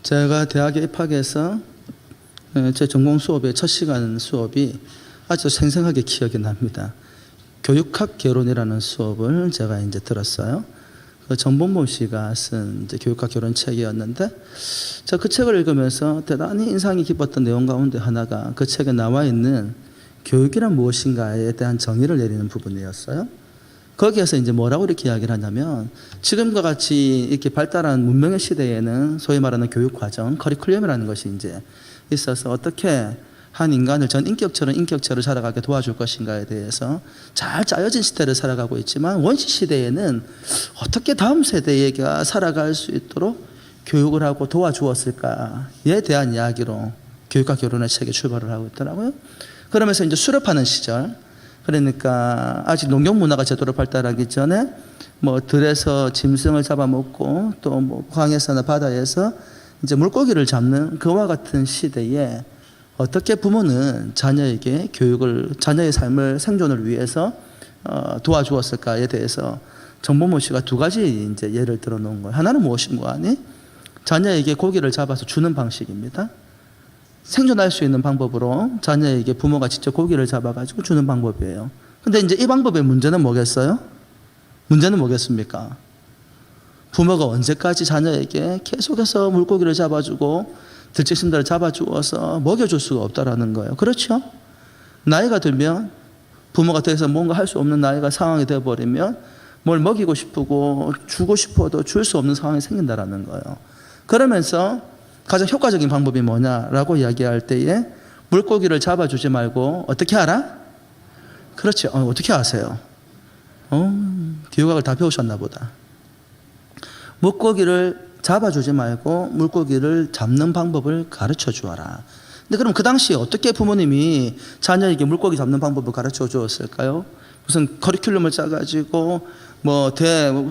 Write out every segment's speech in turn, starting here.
제가 대학에 입학해서 제 전공 수업의 첫 시간 수업이 아주 생생하게 기억이 납니다. 교육학 결혼이라는 수업을 제가 이제 들었어요. 그 정봉모 씨가 쓴 이제 교육학 결혼 책이었는데, 제가 그 책을 읽으면서 대단히 인상이 깊었던 내용 가운데 하나가 그 책에 나와 있는 교육이란 무엇인가에 대한 정의를 내리는 부분이었어요. 거기에서 이제 뭐라고 이렇게 이야기를 하냐면, 지금과 같이 이렇게 발달한 문명의 시대에는 소위 말하는 교육 과정, 커리큘럼이라는 것이 이제 있어서 어떻게 한 인간을 전 인격체로 살아가게 도와줄 것인가에 대해서 잘 짜여진 시대를 살아가고 있지만, 원시 시대에는 어떻게 다음 세대가 살아갈 수 있도록 교육을 하고 도와주었을까에 대한 이야기로 교육과 결혼의 책에 출발을 하고 있더라고요. 그러면서 이제 수렵하는 시절, 그러니까 아직 농경 문화가 제대로 발달하기 전에 뭐 들에서 짐승을 잡아먹고 또 뭐 강에서나 바다에서 이제 물고기를 잡는 그와 같은 시대에 어떻게 부모는 자녀에게 교육을, 자녀의 삶을 생존을 위해서 도와주었을까에 대해서 정봉모 씨가 두 가지 이제 예를 들어 놓은 거예요. 하나는 무엇인가 하니, 자녀에게 고기를 잡아서 주는 방식입니다. 생존할 수 있는 방법으로 자녀에게 부모가 직접 고기를 잡아가지고 주는 방법이에요. 근데 이제 이 방법의 문제는 뭐겠어요? 문제는 뭐겠습니까? 부모가 언제까지 자녀에게 계속해서 물고기를 잡아주고 들짐승들을 잡아주어서 먹여줄 수가 없다라는 거예요. 그렇죠? 나이가 들면 부모가 더 이상 뭔가 할 수 없는 나이가 상황이 되어버리면 뭘 먹이고 싶고 주고 싶어도 줄 수 없는 상황이 생긴다라는 거예요. 그러면서 가장 효과적인 방법이 뭐냐라고 이야기할 때에 물고기를 잡아주지 말고 어떻게 하라? 그렇죠. 어떻게 아세요? 교육학을 다 배우셨나 보다. 물고기를 잡아주지 말고 물고기를 잡는 방법을 가르쳐 주어라. 근데 그럼 그 당시에 어떻게 부모님이 자녀에게 물고기 잡는 방법을 가르쳐 주었을까요? 무슨 커리큘럼을 짜가지고 뭐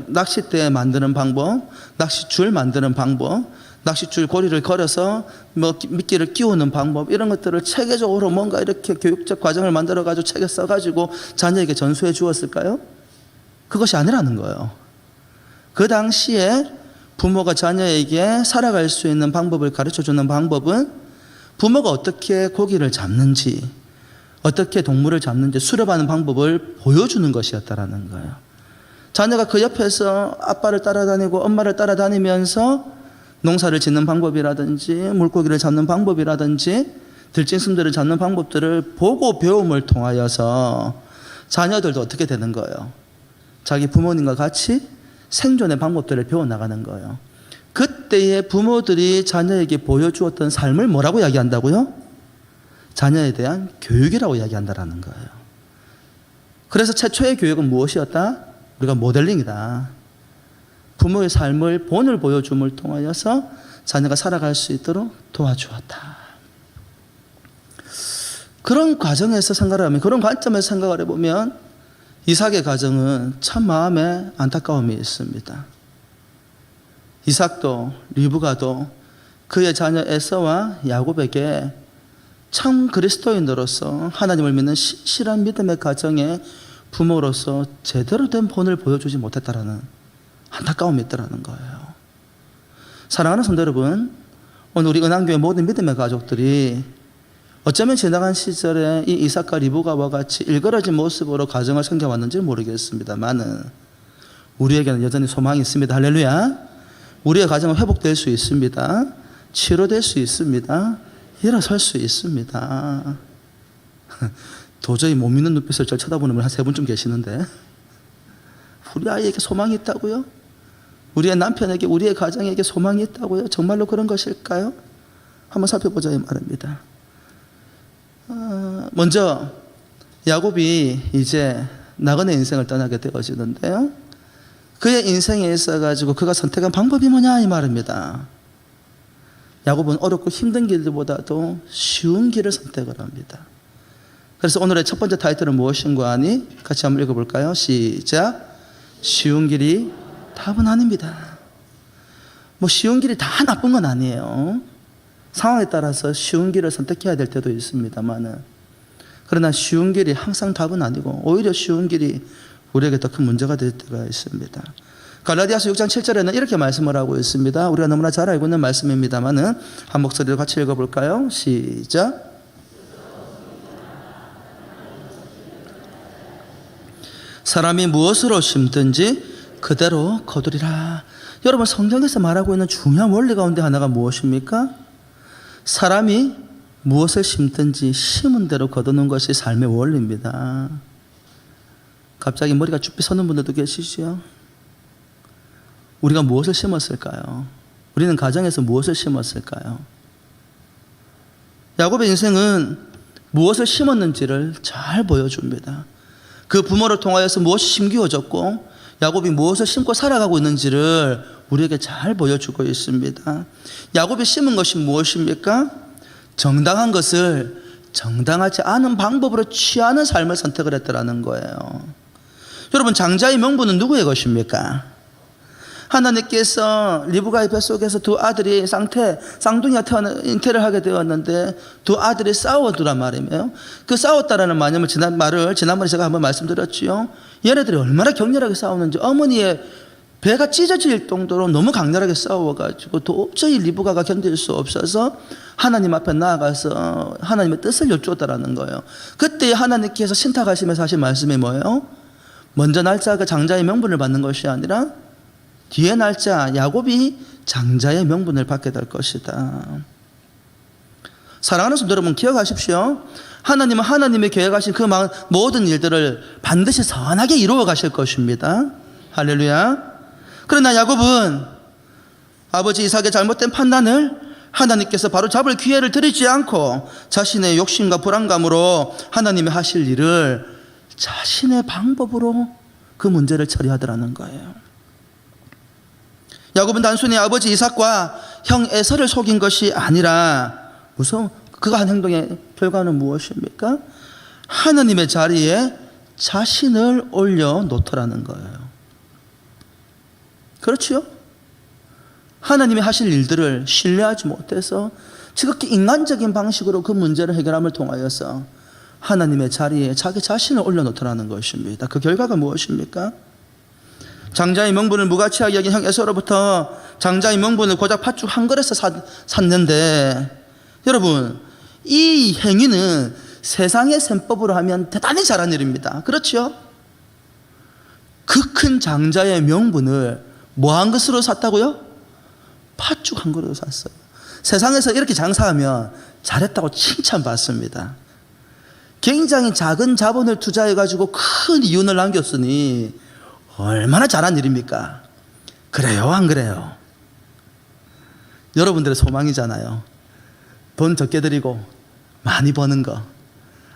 낚싯대 만드는 방법, 낚싯줄 만드는 방법, 낚싯줄 고리를 걸어서 뭐 미끼를 끼우는 방법, 이런 것들을 체계적으로 뭔가 이렇게 교육적 과정을 만들어가지고 책에 써가지고 자녀에게 전수해 주었을까요? 그것이 아니라는 거예요. 그 당시에 부모가 자녀에게 살아갈 수 있는 방법을 가르쳐주는 방법은 부모가 어떻게 고기를 잡는지, 어떻게 동물을 잡는지 수렵하는 방법을 보여주는 것이었다라는 거예요. 자녀가 그 옆에서 아빠를 따라다니고 엄마를 따라다니면서 농사를 짓는 방법이라든지 물고기를 잡는 방법이라든지 들짐승들을 잡는 방법들을 보고 배움을 통하여서 자녀들도 어떻게 되는 거예요? 자기 부모님과 같이 생존의 방법들을 배워나가는 거예요. 그때의 부모들이 자녀에게 보여주었던 삶을 뭐라고 이야기한다고요? 자녀에 대한 교육이라고 이야기한다는 거예요. 그래서 최초의 교육은 무엇이었다? 우리가 모델링이다. 부모의 삶을 본을 보여줌을 통하여서 자녀가 살아갈 수 있도록 도와주었다. 그런 과정에서 생각을 하면, 그런 관점에서 생각을 해보면 이삭의 가정은 참 마음에 안타까움이 있습니다. 이삭도 리브가도 그의 자녀 에서와 야곱에게 참 그리스도인으로서 하나님을 믿는 신실한 믿음의 가정의 부모로서 제대로 된 본을 보여주지 못했다라는 안타까움이 있더라는 거예요. 사랑하는 성도 여러분, 오늘 우리 은한교회 모든 믿음의 가족들이 어쩌면 지나간 시절에 이 이삭과 리브가와 같이 일그러진 모습으로 가정을 섬겨왔는지 모르겠습니다만은 우리에게는 여전히 소망이 있습니다. 할렐루야. 우리의 가정은 회복될 수 있습니다. 치료될 수 있습니다. 일어설 수 있습니다. 도저히 못 믿는 눈빛을 저 쳐다보는 분 한 3분쯤 계시는데, 우리 아이에게 소망이 있다고요? 우리의 남편에게, 우리의 가정에게 소망이 있다고요? 정말로 그런 것일까요? 한번 살펴보자 이 말입니다. 먼저 야곱이 이제 나그네 인생을 떠나게 되어지는데요, 그의 인생에 있어가지고 그가 선택한 방법이 뭐냐 이 말입니다. 야곱은 어렵고 힘든 길보다도 쉬운 길을 선택을 합니다. 그래서 오늘의 첫 번째 타이틀은 무엇인가 하니 같이 한번 읽어볼까요? 시작. 쉬운 길이 답은 아닙니다. 뭐 쉬운 길이 다 나쁜 건 아니에요. 상황에 따라서 쉬운 길을 선택해야 될 때도 있습니다만은, 그러나 쉬운 길이 항상 답은 아니고 오히려 쉬운 길이 우리에게 더 큰 문제가 될 때가 있습니다. 갈라디아서 6장 7절에는 이렇게 말씀을 하고 있습니다. 우리가 너무나 잘 알고 있는 말씀입니다만은 한 목소리로 같이 읽어볼까요? 시작. 사람이 무엇으로 심든지 그대로 거두리라. 여러분, 성경에서 말하고 있는 중요한 원리 가운데 하나가 무엇입니까? 사람이 무엇을 심든지 심은 대로 거두는 것이 삶의 원리입니다. 갑자기 머리가 쭈삐 서는 분들도 계시죠? 우리가 무엇을 심었을까요? 우리는 가정에서 무엇을 심었을까요? 야곱의 인생은 무엇을 심었는지를 잘 보여줍니다. 그 부모를 통하여서 무엇이 심기워졌고 야곱이 무엇을 심고 살아가고 있는지를 우리에게 잘 보여주고 있습니다. 야곱이 심은 것이 무엇입니까? 정당한 것을 정당하지 않은 방법으로 취하는 삶을 선택을 했더라는 거예요. 여러분, 장자의 명분은 누구의 것입니까? 하나님께서 리브가의 뱃속에서 두 아들이 쌍둥이가 잉태를 하게 되었는데 두 아들이 싸워두란 말이에요. 그 싸웠다라는 말을 지난번에 제가 한번 말씀드렸지요. 얘네들이 얼마나 격렬하게 싸우는지, 어머니의 배가 찢어질 정도로 너무 강렬하게 싸워가지고 도저히 리브가가 견딜 수 없어서 하나님 앞에 나아가서 하나님의 뜻을 여쭈었다라는 거예요. 그때 하나님께서 신탁하시면서 하신 말씀이 뭐예요? 먼저 날짜 그 장자의 명분을 받는 것이 아니라 뒤에 날짜 야곱이 장자의 명분을 받게 될 것이다. 사랑하는 성도 여러분, 기억하십시오. 하나님은 하나님의 계획하신 그 모든 일들을 반드시 선하게 이루어 가실 것입니다. 할렐루야. 그러나 야곱은 아버지 이삭의 잘못된 판단을 하나님께서 바로 잡을 기회를 드리지 않고 자신의 욕심과 불안감으로 하나님이 하실 일을 자신의 방법으로 그 문제를 처리하더라는 거예요. 야곱은 단순히 아버지 이삭과 형 에서를 속인 것이 아니라 그가 한 행동의 결과는 무엇입니까? 하나님의 자리에 자신을 올려놓더라는 거예요. 그렇지요? 하나님이 하실 일들을 신뢰하지 못해서 지극히 인간적인 방식으로 그 문제를 해결함을 통하여서 하나님의 자리에 자기 자신을 올려놓더라는 것입니다. 그 결과가 무엇입니까? 장자의 명분을 무가치하게 여긴 형 에서로부터 장자의 명분을 고작 팥죽 한 그릇에 샀는데, 여러분, 이 행위는 세상의 셈법으로 하면 대단히 잘한 일입니다. 그렇죠? 그 큰 장자의 명분을 뭐 한 것으로 샀다고요? 팥죽 한 그릇으로 샀어요. 세상에서 이렇게 장사하면 잘했다고 칭찬받습니다. 굉장히 작은 자본을 투자해가지고 큰 이윤을 남겼으니 얼마나 잘한 일입니까? 그래요, 안 그래요? 여러분들의 소망이잖아요. 돈 적게 들이고 많이 버는 거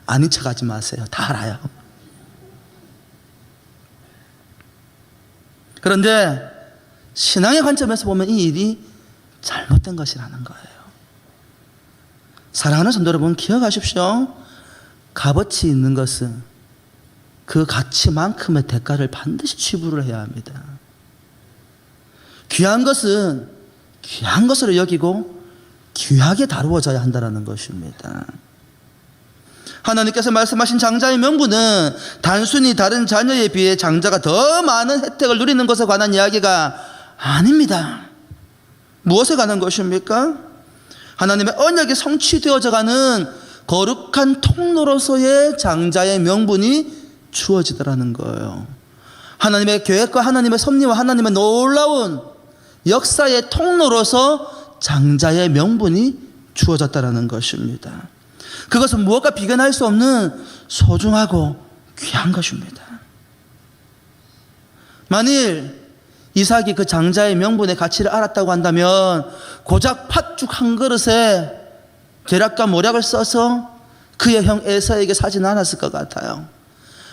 아닌 척 하지 마세요. 다 알아요. 그런데 신앙의 관점에서 보면 이 일이 잘못된 것이라는 거예요. 사랑하는 성도 여러분, 기억하십시오. 값어치 있는 것은 그 가치만큼의 대가를 반드시 지불을 해야 합니다. 귀한 것은 귀한 것으로 여기고 귀하게 다루어져야 한다는 것입니다. 하나님께서 말씀하신 장자의 명분은 단순히 다른 자녀에 비해 장자가 더 많은 혜택을 누리는 것에 관한 이야기가 아닙니다. 무엇에 관한 것입니까? 하나님의 언약이 성취되어져 가는 거룩한 통로로서의 장자의 명분이 주어지더라는 거예요. 하나님의 계획과 하나님의 섭리와 하나님의 놀라운 역사의 통로로서 장자의 명분이 주어졌다는 것입니다. 그것은 무엇과 비견할 수 없는 소중하고 귀한 것입니다. 만일 이삭이 그 장자의 명분의 가치를 알았다고 한다면 고작 팥죽 한 그릇에 계략과 모략을 써서 그의 형 에서에게 사진 않았을 것 같아요.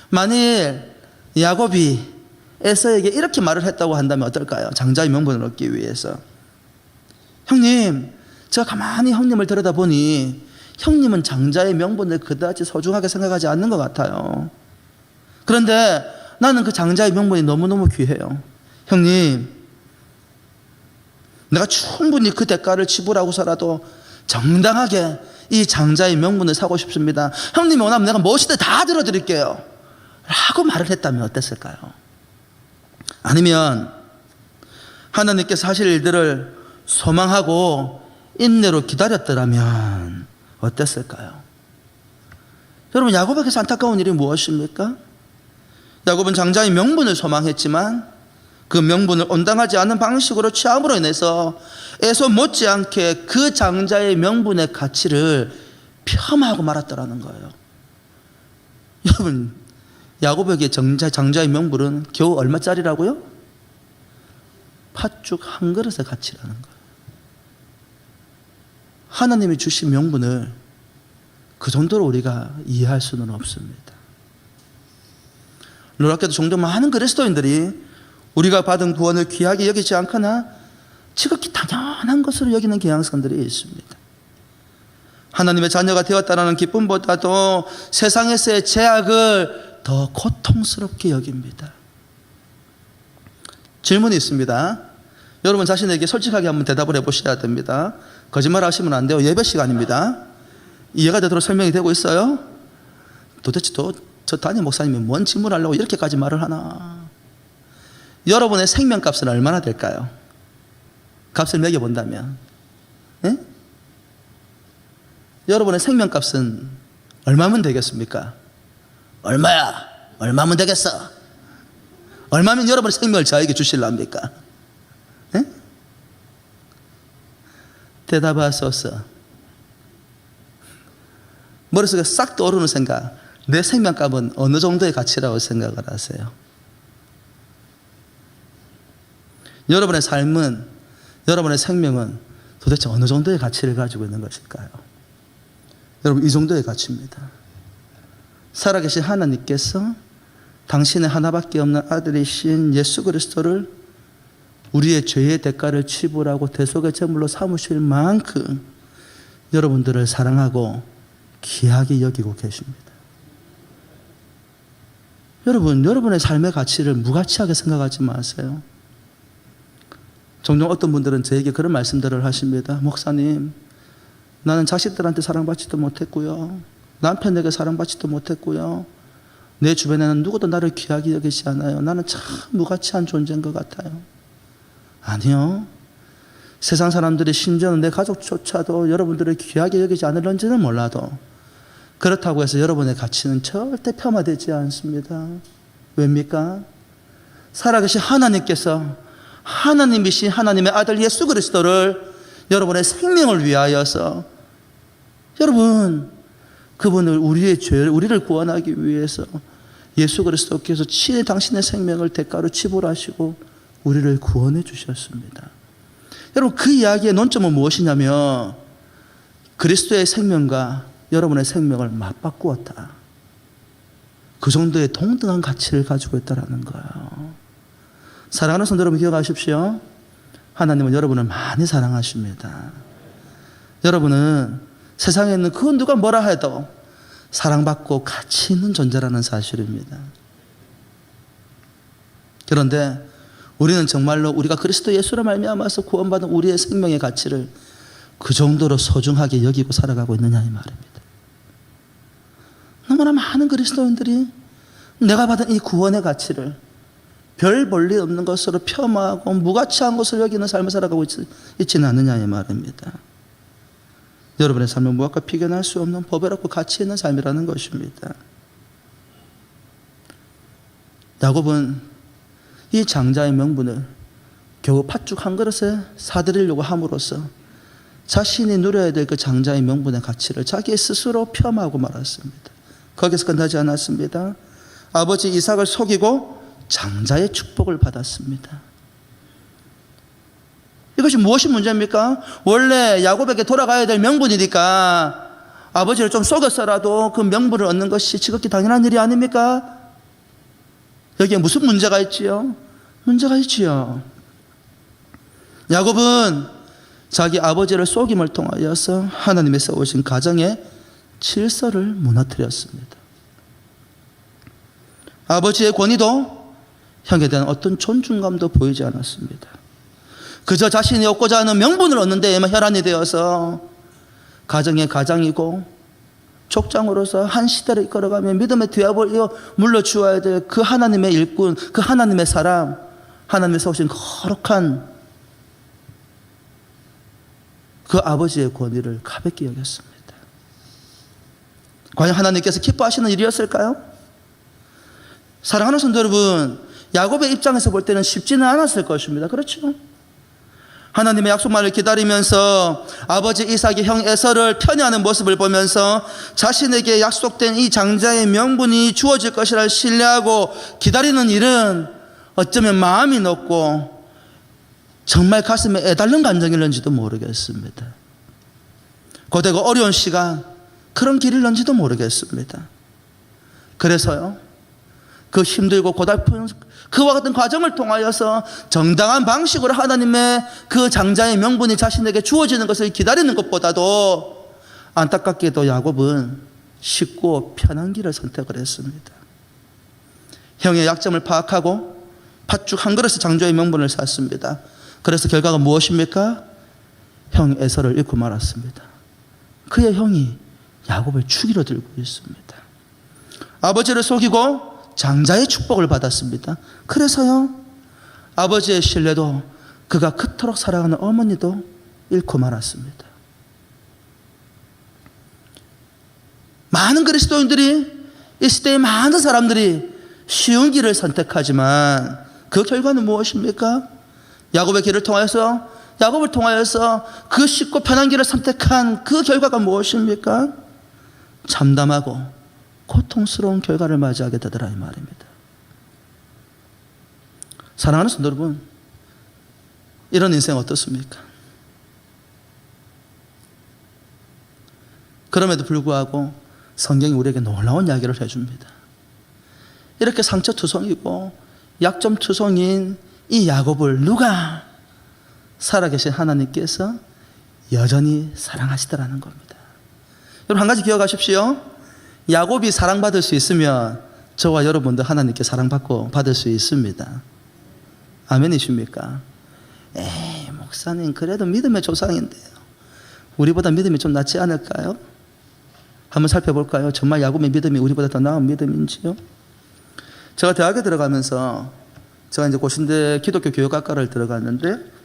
만일 야곱이 에서에게 이렇게 말을 했다고 한다면 어떨까요? 장자의 명분을 얻기 위해서. 형님, 제가 가만히 형님을 들여다보니 형님은 장자의 명분을 그다지 소중하게 생각하지 않는 것 같아요. 그런데 나는 그 장자의 명분이 너무너무 귀해요. 형님, 내가 충분히 그 대가를 지불하고서라도 정당하게 이 장자의 명분을 사고 싶습니다. 형님이 원하면 내가 무엇이든 다 들어드릴게요 라고 말을 했다면 어땠을까요? 아니면 하나님께서 하실 일들을 소망하고 인내로 기다렸더라면 어땠을까요? 여러분, 야곱에게서 안타까운 일이 무엇입니까? 야곱은 장자의 명분을 소망했지만 그 명분을 온당하지 않은 방식으로 취함으로 인해서 에서 못지않게 그 장자의 명분의 가치를 폄하하고 말았다라는 거예요. 여러분, 야곱에게 장자의 명분은 겨우 얼마짜리라고요? 팥죽 한 그릇의 가치라는 거예요. 하나님이 주신 명분을 그 정도로 우리가 이해할 수는 없습니다. 놀랍게도 종종 많은 그리스도인들이 우리가 받은 구원을 귀하게 여기지 않거나 지극히 당연한 것으로 여기는 경향성들이 있습니다. 하나님의 자녀가 되었다는 기쁨보다도 세상에서의 제약을 더 고통스럽게 여깁니다. 질문이 있습니다. 여러분 자신에게 솔직하게 한번 대답을 해보셔야 됩니다. 거짓말 하시면 안 돼요. 예배 시간입니다. 이해가 되도록 설명이 되고 있어요? 도대체 저 담임 목사님이 뭔 질문하려고 이렇게까지 말을 하나? 여러분의 생명값은 얼마나 될까요? 값을 매겨본다면, 예? 여러분의 생명값은 얼마면 되겠습니까? 얼마야? 얼마면 되겠어? 얼마면 여러분의 생명을 저에게 주실랍니까? 예? 대답하소서. 머릿속에 싹 떠오르는 생각, 내 생명값은 어느 정도의 가치라고 생각을 하세요? 여러분의 삶은, 여러분의 생명은 도대체 어느 정도의 가치를 가지고 있는 것일까요? 여러분, 이 정도의 가치입니다. 살아계신 하나님께서 당신의 하나밖에 없는 아들이신 예수 그리스도를 우리의 죄의 대가를 치불하고 대속의 제물로 삼으실 만큼 여러분들을 사랑하고 귀하게 여기고 계십니다. 여러분, 여러분의 삶의 가치를 무가치하게 생각하지 마세요. 종종 어떤 분들은 저에게 그런 말씀들을 하십니다. 목사님, 나는 자식들한테 사랑받지도 못했고요, 남편에게 사랑받지도 못했고요, 내 주변에는 누구도 나를 귀하게 여기지 않아요. 나는 참 무가치한 존재인 것 같아요. 아니요, 세상 사람들이 심지어는 내 가족조차도 여러분들을 귀하게 여기지 않을런지는 몰라도 그렇다고 해서 여러분의 가치는 절대 폄하되지 않습니다. 왜입니까? 살아계신 하나님께서 하나님이신 하나님의 아들 예수 그리스도를 여러분의 생명을 위하여서, 여러분, 그분을 우리의 죄를, 우리를 구원하기 위해서 예수 그리스도께서 친히 당신의 생명을 대가로 치불하시고 우리를 구원해 주셨습니다. 여러분, 그 이야기의 논점은 무엇이냐면 그리스도의 생명과 여러분의 생명을 맞바꾸었다. 그 정도의 동등한 가치를 가지고 있다는 거예요. 사랑하는 성도 여러분, 기억하십시오. 하나님은 여러분을 많이 사랑하십니다. 여러분은 세상에 있는 그 누가 뭐라 해도 사랑받고 가치 있는 존재라는 사실입니다. 그런데 우리는 정말로 우리가 그리스도 예수로 말미암아서 구원받은 우리의 생명의 가치를 그 정도로 소중하게 여기고 살아가고 있느냐 이 말입니다. 너무나 많은 그리스도인들이 내가 받은 이 구원의 가치를 별 볼일 없는 것으로 폄하하고 무가치한 것을 여기는 삶을 살아가고 있지는 않느냐 이 말입니다. 여러분의 삶은 무엇과 비견할 수 없는 보배롭고 가치 있는 삶이라는 것입니다. 야곱은 이 장자의 명분을 겨우 팥죽 한 그릇에 사드리려고 함으로써 자신이 누려야 될 그 장자의 명분의 가치를 자기 스스로 폄하하고 말았습니다. 거기서 끝나지 않았습니다. 아버지 이삭을 속이고 장자의 축복을 받았습니다. 이것이 무엇이 문제입니까? 원래 야곱에게 돌아가야 될 명분이니까 아버지를 좀 속였어라도 그 명분을 얻는 것이 지극히 당연한 일이 아닙니까? 여기에 무슨 문제가 있지요? 문제가 있지요. 야곱은 자기 아버지를 속임을 통하여서 하나님의 세우신 가정의 질서를 무너뜨렸습니다. 아버지의 권위도 형에 대한 어떤 존중감도 보이지 않았습니다. 그저 자신이 얻고자 하는 명분을 얻는 데에만 혈안이 되어서 가정의 가장이고 족장으로서 한 시대를 이끌어가며 믿음의 뒤압을 물러주어야 될 그 하나님의 일꾼, 그 하나님의 사람, 하나님의 세우신 거룩한 그 아버지의 권위를 가볍게 여겼습니다. 과연 하나님께서 기뻐하시는 일이었을까요? 사랑하는 성도 여러분, 야곱의 입장에서 볼 때는 쉽지는 않았을 것입니다. 그렇죠? 하나님의 약속만을 기다리면서 아버지 이삭의 형 에서를 편애하는 모습을 보면서 자신에게 약속된 이 장자의 명분이 주어질 것이라 신뢰하고 기다리는 일은 어쩌면 마음이 높고 정말 가슴에 애달는 감정일는지도 모르겠습니다. 고되고 어려운 시간, 그런 길일는지도 모르겠습니다. 그래서요, 그 힘들고 고달픈 그와 같은 과정을 통하여서 정당한 방식으로 하나님의 그 장자의 명분이 자신에게 주어지는 것을 기다리는 것보다도 안타깝게도 야곱은 쉽고 편한 길을 선택을 했습니다. 형의 약점을 파악하고 팥죽 한 그릇의 장자의 명분을 샀습니다. 그래서 결과가 무엇입니까? 형 에서를 잃고 말았습니다. 그의 형이 야곱을 죽이려 들고 있습니다. 아버지를 속이고 장자의 축복을 받았습니다. 그래서요, 아버지의 신뢰도, 그가 그토록 사랑하는 어머니도 잃고 말았습니다. 많은 그리스도인들이, 이 시대의 많은 사람들이 쉬운 길을 선택하지만 그 결과는 무엇입니까? 야곱의 길을 통하여서, 야곱을 통하여서 그 쉽고 편한 길을 선택한 그 결과가 무엇입니까? 참담하고 고통스러운 결과를 맞이하게 되더라, 이 말입니다. 사랑하는 성도 여러분, 이런 인생 어떻습니까? 그럼에도 불구하고 성경이 우리에게 놀라운 이야기를 해줍니다. 이렇게 상처투성이고 약점투성인 이 야곱을 누가? 살아계신 하나님께서 여전히 사랑하시더라는 겁니다. 여러분, 한 가지 기억하십시오. 야곱이 사랑받을 수 있으면 저와 여러분도 하나님께 사랑받고 받을 수 있습니다. 아멘이십니까? 에이, 목사님 그래도 믿음의 조상인데요, 우리보다 믿음이 좀 낫지 않을까요? 한번 살펴볼까요? 정말 야곱의 믿음이 우리보다 더 나은 믿음인지요? 제가 대학에 들어가면서, 제가 이제 고신대 기독교 교육학과를 들어갔는데,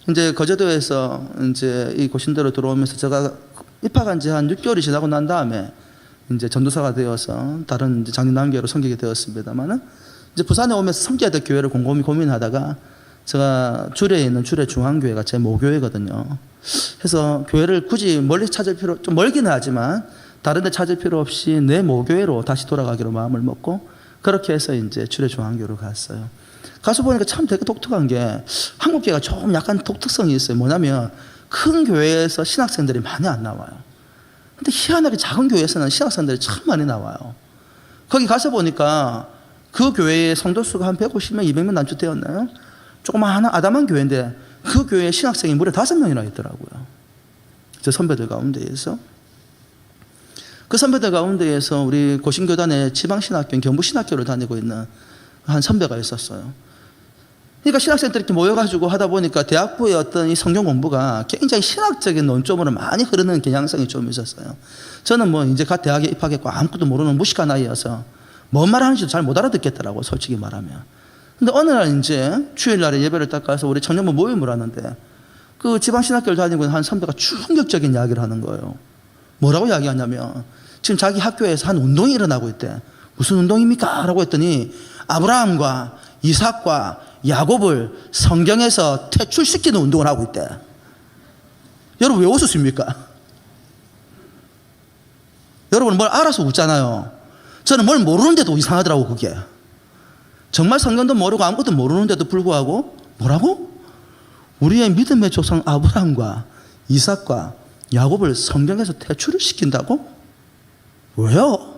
이제 거제도에서 이제 이 고신대로 들어오면서 제가 입학한 지 한 6개월이 지나고 난 다음에 이제 전도사가 되어서 다른 이제 장로남교회로 섬기게 되었습니다만은, 이제 부산에 오면서 섬겨야 될 교회를 곰곰이 고민하다가 제가 주례에 있는 주례 중앙교회가 제 모교회거든요. 그래서 교회를 굳이 멀리 찾을 필요, 좀 멀기는 하지만 다른 데 찾을 필요 없이 내 모교회로 다시 돌아가기로 마음을 먹고, 그렇게 해서 이제 주례 중앙교회로 갔어요. 가서 보니까 참 되게 독특한 게, 한국교회가 좀 약간 독특성이 있어요. 뭐냐면 큰 교회에서 신학생들이 많이 안 나와요. 근데 희한하게 작은 교회에서는 신학생들이 참 많이 나와요. 거기 가서 보니까 그 교회의 성도수가 한 150명, 200명 남짓되었나요? 조그마한 아담한 교회인데 그 교회에 신학생이 무려 5명이나 있더라고요. 저 선배들 가운데에서. 그 선배들 가운데에서 우리 고신교단의 지방신학교인 경부신학교를 다니고 있는 한 선배가 있었어요. 그러니까 신학생들이 이렇게 모여가지고 하다 보니까 대학부의 어떤 이 성경 공부가 굉장히 신학적인 논점으로 많이 흐르는 경향성이 좀 있었어요. 저는 뭐 이제 갓 대학에 입학했고 아무것도 모르는 무식한 나이여서 뭔 말 하는지도 잘 못 알아듣겠더라고, 솔직히 말하면. 근데 어느 날 이제 주일날에 예배를 딱 가서 우리 청년부 모임을 하는데, 그 지방신학교를 다니고 있는 한 선배가 충격적인 이야기를 하는 거예요. 뭐라고 이야기하냐면, 지금 자기 학교에서 한 운동이 일어나고 있대. 무슨 운동입니까? 라고 했더니 아브라함과 이삭과 야곱을 성경에서 퇴출시키는 운동을 하고 있대. 여러분 왜 웃으십니까? 여러분 뭘 알아서 웃잖아요. 저는 뭘 모르는데도 이상하더라고, 그게. 정말 성경도 모르고 아무것도 모르는데도 불구하고 뭐라고? 우리의 믿음의 조상 아브라함과 이삭과 야곱을 성경에서 퇴출을 시킨다고? 왜요?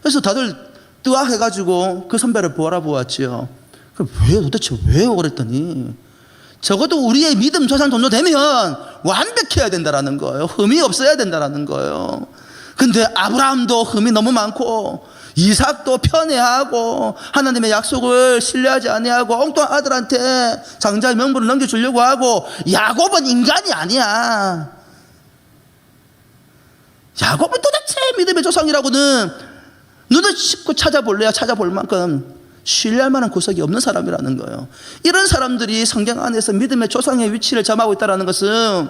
그래서 다들 뜨아해가지고 그 선배를 보았지요. 왜, 도대체 왜요? 그랬더니 적어도 우리의 믿음 조상 정도 되면 완벽해야 된다라는 거예요. 흠이 없어야 된다라는 거예요. 근데 아브라함도 흠이 너무 많고, 이삭도 편애하고, 하나님의 약속을 신뢰하지 아니하고, 엉뚱한 아들한테 장자의 명분을 넘겨주려고 하고, 야곱은 인간이 아니야. 야곱은 도대체 믿음의 조상이라고는 눈을 씻고 찾아볼래야 찾아볼 만큼 신뢰할 만한 구석이 없는 사람이라는 거예요. 이런 사람들이 성경 안에서 믿음의 조상의 위치를 점하고 있다는 것은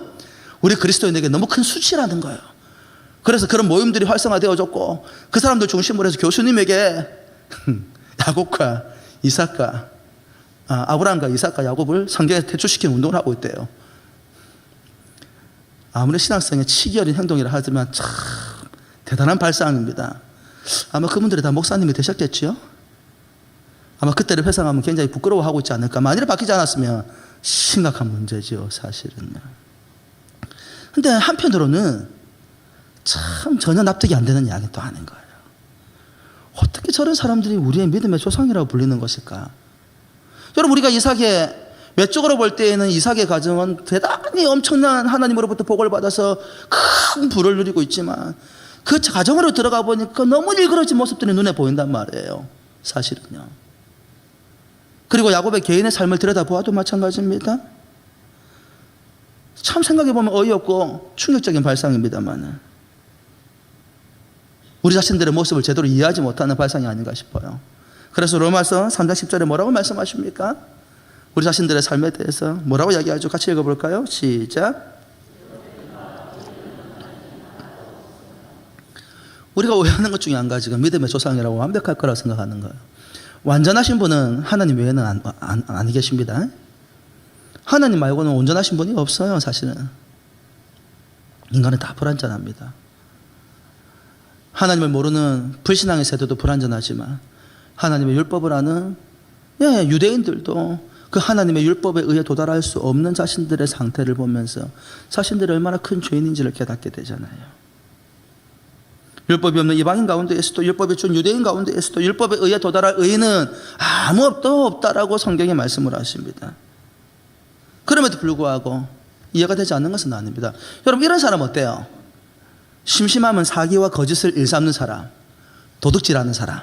우리 그리스도인에게 너무 큰 수치라는 거예요. 그래서 그런 모임들이 활성화되어졌고 그 사람들 중심으로 해서 교수님에게 야곱과 이삭과 아브라함과 이삭과 야곱을 성경에 퇴출시키는 운동을 하고 있대요. 아무리 신앙성에 치기 어린 행동이라 하지만 참 대단한 발상입니다. 아마 그분들이 다 목사님이 되셨겠지요? 아마 그때를 회상하면 굉장히 부끄러워하고 있지 않을까. 만일에 바뀌지 않았으면 심각한 문제죠, 사실은요. 근데 한편으로는 참 전혀 납득이 안 되는 이야기 또 하는 거예요. 어떻게 저런 사람들이 우리의 믿음의 조상이라고 불리는 것일까? 여러분, 우리가 이삭의 외적으로 볼 때에는 이삭의 가정은 대단히 엄청난 하나님으로부터 복을 받아서 큰 부를 누리고 있지만 그 가정으로 들어가 보니까 너무 일그러진 모습들이 눈에 보인단 말이에요, 사실은요. 그리고 야곱의 개인의 삶을 들여다보아도 마찬가지입니다. 참 생각해보면 어이없고 충격적인 발상입니다만 우리 자신들의 모습을 제대로 이해하지 못하는 발상이 아닌가 싶어요. 그래서 로마서 3장 10절에 뭐라고 말씀하십니까? 우리 자신들의 삶에 대해서 뭐라고 이야기하죠? 같이 읽어볼까요? 시작. 우리가 오해하는 것 중에 한 가지가 믿음의 조상이라고 완벽할 거라고 생각하는 거예요. 완전하신 분은 하나님 외에는 안 계십니다. 하나님 말고는 온전하신 분이 없어요, 사실은. 인간은 다 불완전합니다. 하나님을 모르는 불신앙의 세대도 불완전하지만 하나님의 율법을 아는 유대인들도 그 하나님의 율법에 의해 도달할 수 없는 자신들의 상태를 보면서 자신들이 얼마나 큰 죄인인지를 깨닫게 되잖아요. 율법이 없는 이방인 가운데에서도 율법이 준 유대인 가운데에서도 율법에 의해 도달할 의인은 아무것도 없다라고 성경에 말씀을 하십니다. 그럼에도 불구하고 이해가 되지 않는 것은 아닙니다. 여러분, 이런 사람 어때요? 심심하면 사기와 거짓을 일삼는 사람, 도둑질하는 사람,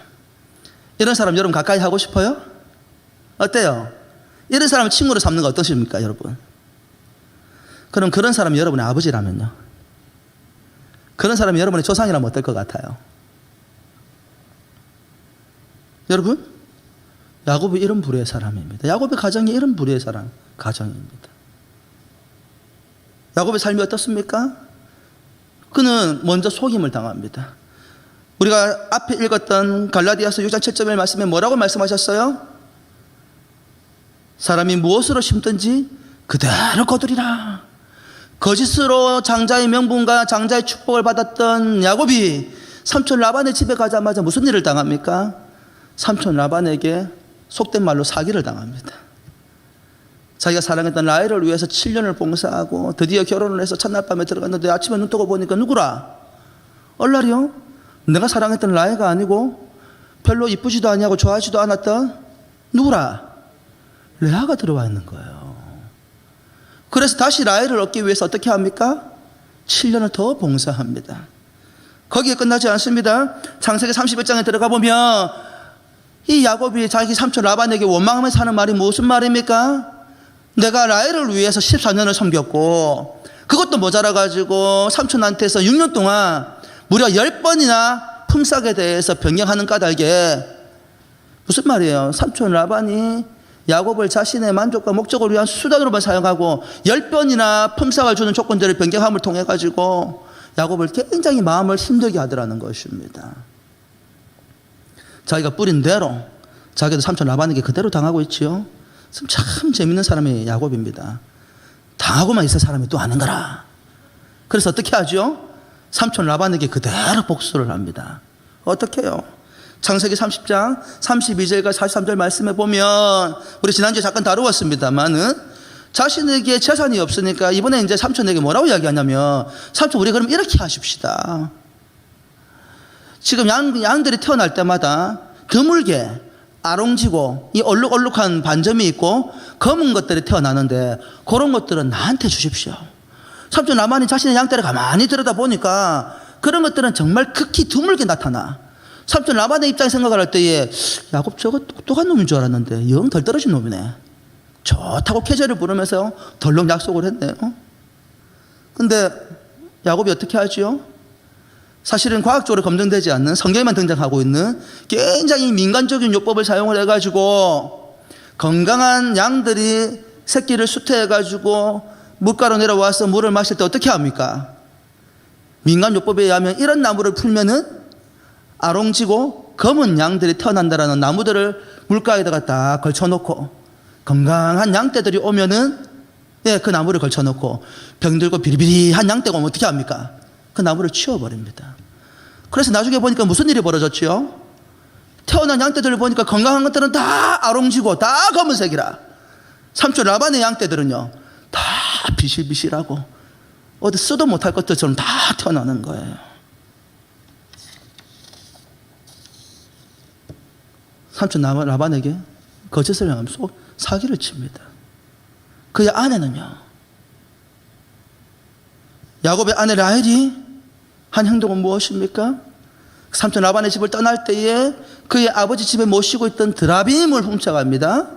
이런 사람 여러분 가까이 하고 싶어요? 어때요? 이런 사람을 친구로 삼는 거 어떠십니까, 여러분? 그럼 그런 사람이 여러분의 아버지라면요? 그런 사람이 여러분의 조상이라면 어떨 것 같아요? 여러분, 야곱이 이런 부류의 사람입니다. 야곱의 가정이 이런 부류의 사람, 가정입니다. 야곱의 삶이 어떻습니까? 그는 먼저 속임을 당합니다. 우리가 앞에 읽었던 갈라디아서 6장 7절의 말씀에 뭐라고 말씀하셨어요? 사람이 무엇으로 심든지 그대로 거두리라. 거짓으로 장자의 명분과 장자의 축복을 받았던 야곱이 삼촌 라반의 집에 가자마자 무슨 일을 당합니까? 삼촌 라반에게 속된 말로 사기를 당합니다. 자기가 사랑했던 라헬을 위해서 7년을 봉사하고 드디어 결혼을 해서 첫날 밤에 들어갔는데 아침에 눈 뜨고 보니까 누구라? 얼라리요? 내가 사랑했던 라헬가 아니고 별로 이쁘지도 아니하고 좋아하지도 않았던 누구라? 레아가 들어와 있는 거예요. 그래서 다시 라헬을 얻기 위해서 어떻게 합니까? 7년을 더 봉사합니다. 거기에 끝나지 않습니다. 창세기 31장에 들어가 보면 이 야곱이 자기 삼촌 라반에게 원망하면서 하는 말이 무슨 말입니까? 내가 라헬을 위해서 14년을 섬겼고 그것도 모자라가지고 삼촌한테서 6년 동안 무려 10번이나 품삯에 대해서 변경하는 까닭에 무슨 말이에요? 삼촌 라반이 야곱을 자신의 만족과 목적을 위한 수단으로만 사용하고 10번이나 품삯을 주는 조건들을 변경함을 통해 가지고 야곱을 굉장히 마음을 힘들게 하더라는 것입니다. 자기가 뿌린 대로 자기도 삼촌 라반에게 그대로 당하고 있지요. 참 재밌는 사람이 야곱입니다. 당하고만 있을 사람이 또 아닌가라. 그래서 어떻게 하죠? 삼촌 라반에게 그대로 복수를 합니다. 어떻게 해요? 창세기 30장 32절과 43절 말씀에 보면 우리 지난주에 잠깐 다루었습니다만은 자신에게 재산이 없으니까 이번에 이제 삼촌에게 뭐라고 이야기하냐면 삼촌 우리 그럼 이렇게 하십시다. 지금 양들이 태어날 때마다 드물게 아롱지고 이 얼룩얼룩한 반점이 있고 검은 것들이 태어나는데 그런 것들은 나한테 주십시오. 삼촌 라반이 자신의 양떼를 가만히 들여다보니까 그런 것들은 정말 극히 드물게 나타나. 삼촌 라반의 입장에 생각을 할 때에 야곱 저거 똑똑한 놈인 줄 알았는데 영 덜 떨어진 놈이네. 좋다고 계절을 부르면서 덜렁 약속을 했네요. 근데 야곱이 어떻게 하지요? 사실은 과학적으로 검증되지 않는 성경에만 등장하고 있는 굉장히 민간적인 요법을 사용을 해가지고 건강한 양들이 새끼를 수태해가지고 물가로 내려와서 물을 마실 때 어떻게 합니까? 민간요법에 의하면 이런 나무를 풀면은 아롱지고 검은 양들이 태어난다라는 나무들을 물가에다가 딱 걸쳐놓고 건강한 양떼들이 오면은 그 나무를 걸쳐놓고 병들고 비리비리한 양떼가 오면 어떻게 합니까? 그 나무를 치워버립니다. 그래서 나중에 보니까 무슨 일이 벌어졌지요? 태어난 양떼들을 보니까 건강한 것들은 다 아롱지고 다 검은색이라. 삼촌 라반의 양떼들은요 다 비실비실하고 어디 쓰도 못할 것들처럼 다 태어나는 거예요. 삼촌 라반에게 거짓을 행하면서 사기를 칩니다. 그의 아내는요, 야곱의 아내 라헬이 한 행동은 무엇입니까? 삼촌 라반의 집을 떠날 때에 그의 아버지 집에 모시고 있던 드라빔을 훔쳐갑니다.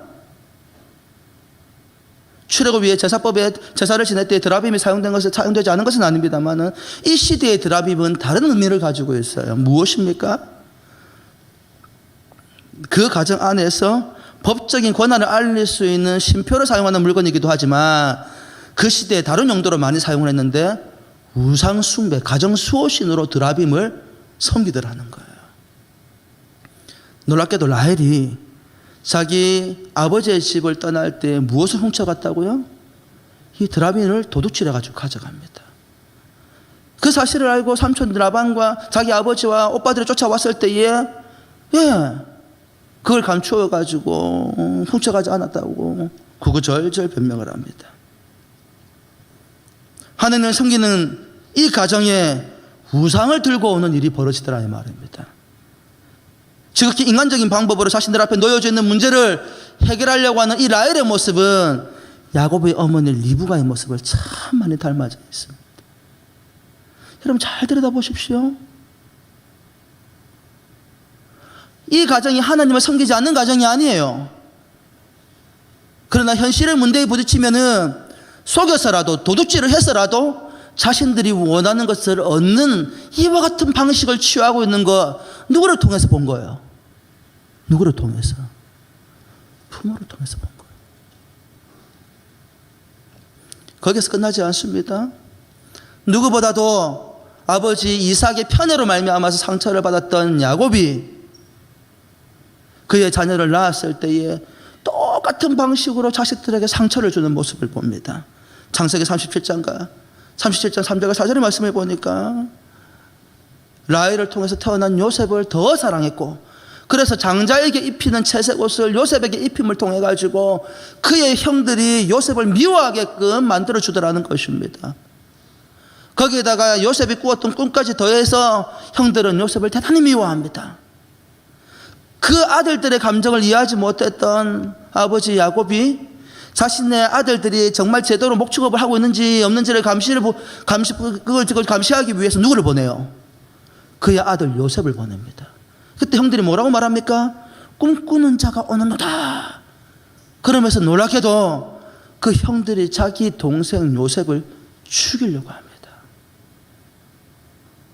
출애굽 위에 제사법에 제사를 지낼 때 드라빔이 사용되지 않은 것은 아닙니다만은 이 시대의 드라빔은 다른 의미를 가지고 있어요. 무엇입니까? 그 가정 안에서 법적인 권한을 알릴 수 있는 신표를 사용하는 물건이기도 하지만 그 시대에 다른 용도로 많이 사용을 했는데 우상 숭배, 가정 수호신으로 드라빔을 섬기더라는 거예요. 놀랍게도 라헬이 자기 아버지의 집을 떠날 때 무엇을 훔쳐갔다고요? 이 드라빔을 도둑질해가지고 가져갑니다. 그 사실을 알고 삼촌 라반과 자기 아버지와 오빠들이 쫓아왔을 때에 그걸 감추어가지고 훔쳐가지 않았다고 구구절절 변명을 합니다. 하나님을 섬기는 이 가정에 우상을 들고 오는 일이 벌어지더라 이 말입니다. 지극히 인간적인 방법으로 자신들 앞에 놓여져 있는 문제를 해결하려고 하는 이 라헬의 모습은 야곱의 어머니 리브가의 모습을 참 많이 닮아져 있습니다. 여러분 잘 들여다보십시오. 이 가정이 하나님을 섬기지 않는 가정이 아니에요. 그러나 현실의 문제에 부딪히면은 속여서라도 도둑질을 해서라도 자신들이 원하는 것을 얻는 이와 같은 방식을 취하고 있는 거 누구를 통해서 본 거예요? 누구를 통해서? 부모를 통해서 본 거예요. 거기서 끝나지 않습니다. 누구보다도 아버지 이삭의 편애로 말미암아서 상처를 받았던 야곱이 그의 자녀를 낳았을 때에 똑같은 방식으로 자식들에게 상처를 주는 모습을 봅니다. 창세기 37장 304절의 말씀을 보니까 라헬을 통해서 태어난 요셉을 더 사랑했고 그래서 장자에게 입히는 채색 옷을 요셉에게 입힘을 통해 가지고 그의 형들이 요셉을 미워하게끔 만들어 주더라는 것입니다. 거기에다가 요셉이 꾸었던 꿈까지 더해서 형들은 요셉을 대단히 미워합니다. 그 아들들의 감정을 이해하지 못했던 아버지 야곱이 자신의 아들들이 정말 제대로 목축업을 하고 있는지 없는지를 그걸 감시하기 위해서 누구를 보내요? 그의 아들 요셉을 보냅니다. 그때 형들이 뭐라고 말합니까? 꿈꾸는 자가 오는도다. 그러면서 놀랍게도 그 형들이 자기 동생 요셉을 죽이려고 합니다.